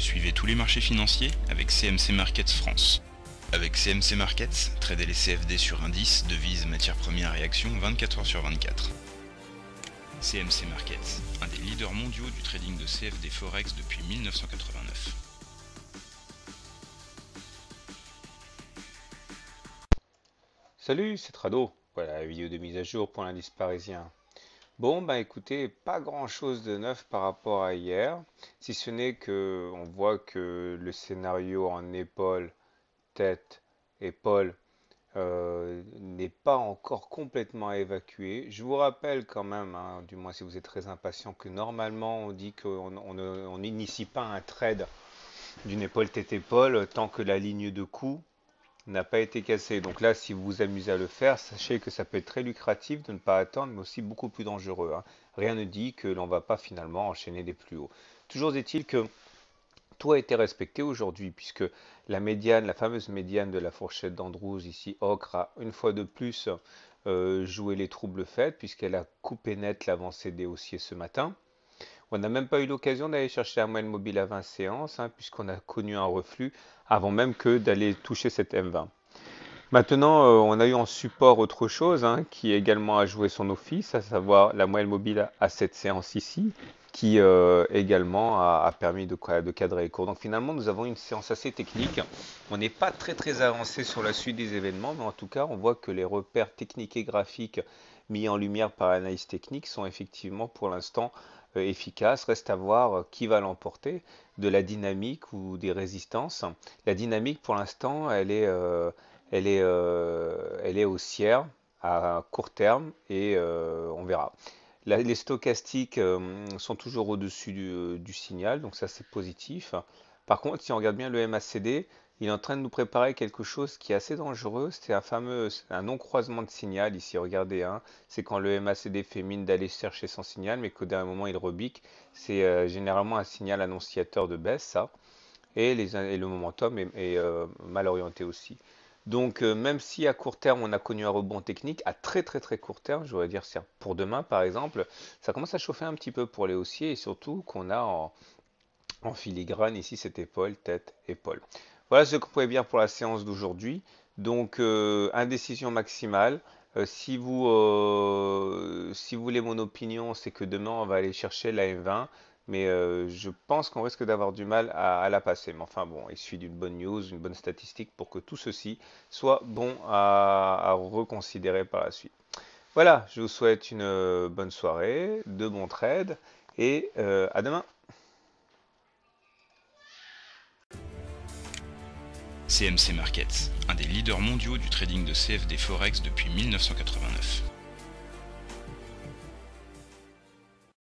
Suivez tous les marchés financiers avec CMC Markets France. Avec CMC Markets, tradez les CFD sur indices, devises, matières premières et actions 24 heures sur 24. CMC Markets, un des leaders mondiaux du trading de CFD Forex depuis 1989. Salut, c'est Trado. Voilà la vidéo de mise à jour pour l'indice parisien. Bon, bah écoutez, pas grand-chose de neuf par rapport à hier, si ce n'est que on voit que le scénario en épaule, tête, épaule n'est pas encore complètement évacué. Je vous rappelle quand même, hein, du moins si vous êtes très impatient, que normalement on dit on n'initie pas un trade d'une épaule tête-épaule tant que la ligne de coup n'a pas été cassé. Donc là, si vous vous amusez à le faire, sachez que ça peut être très lucratif de ne pas attendre, mais aussi beaucoup plus dangereux, hein. Rien ne dit que l'on ne va pas finalement enchaîner des plus hauts. Toujours est-il que tout a été respecté aujourd'hui, puisque la médiane, la fameuse médiane de la fourchette d'Andrews, ici, Ocre, a une fois de plus joué les troubles faits, puisqu'elle a coupé net l'avancée des haussiers ce matin. On n'a même pas eu l'occasion d'aller chercher la moyenne mobile à 20 séances, hein, puisqu'on a connu un reflux avant même que d'aller toucher cette M20. Maintenant, on a eu en support autre chose, hein, qui également a joué son office, à savoir la moyenne mobile à cette séance ici, qui également a permis de cadrer les cours. Donc finalement, nous avons une séance assez technique. On n'est pas très avancé sur la suite des événements, mais en tout cas, on voit que les repères techniques et graphiques mis en lumière par l'analyse technique sont effectivement pour l'instant efficaces. Reste à voir qui va l'emporter, de la dynamique ou des résistances. La dynamique, pour l'instant, elle est haussière à court terme et on verra. Les stochastiques sont toujours au-dessus du signal, donc ça c'est positif. Par contre, si on regarde bien le MACD, il est en train de nous préparer quelque chose qui est assez dangereux. C'est un non-croisement de signal ici. Regardez, hein, c'est quand le MACD fait mine d'aller chercher son signal, mais qu'au dernier moment il rebique. C'est généralement un signal annonciateur de baisse, ça. Et le momentum est mal orienté aussi. Donc même si à court terme on a connu un rebond technique, à très court terme, je voudrais dire pour demain par exemple, ça commence à chauffer un petit peu pour les haussiers et surtout qu'on a en filigrane ici cette épaule, tête, épaule. Voilà ce qu'on pouvait dire pour la séance d'aujourd'hui. Donc indécision maximale. Si vous voulez mon opinion, c'est que demain on va aller chercher la M20. Mais je pense qu'on risque d'avoir du mal à la passer. Mais enfin bon, il suffit d'une bonne news, une bonne statistique pour que tout ceci soit bon à reconsidérer par la suite. Voilà, je vous souhaite une bonne soirée, de bons trades et à demain. CMC Markets, un des leaders mondiaux du trading de CFD Forex depuis 1989.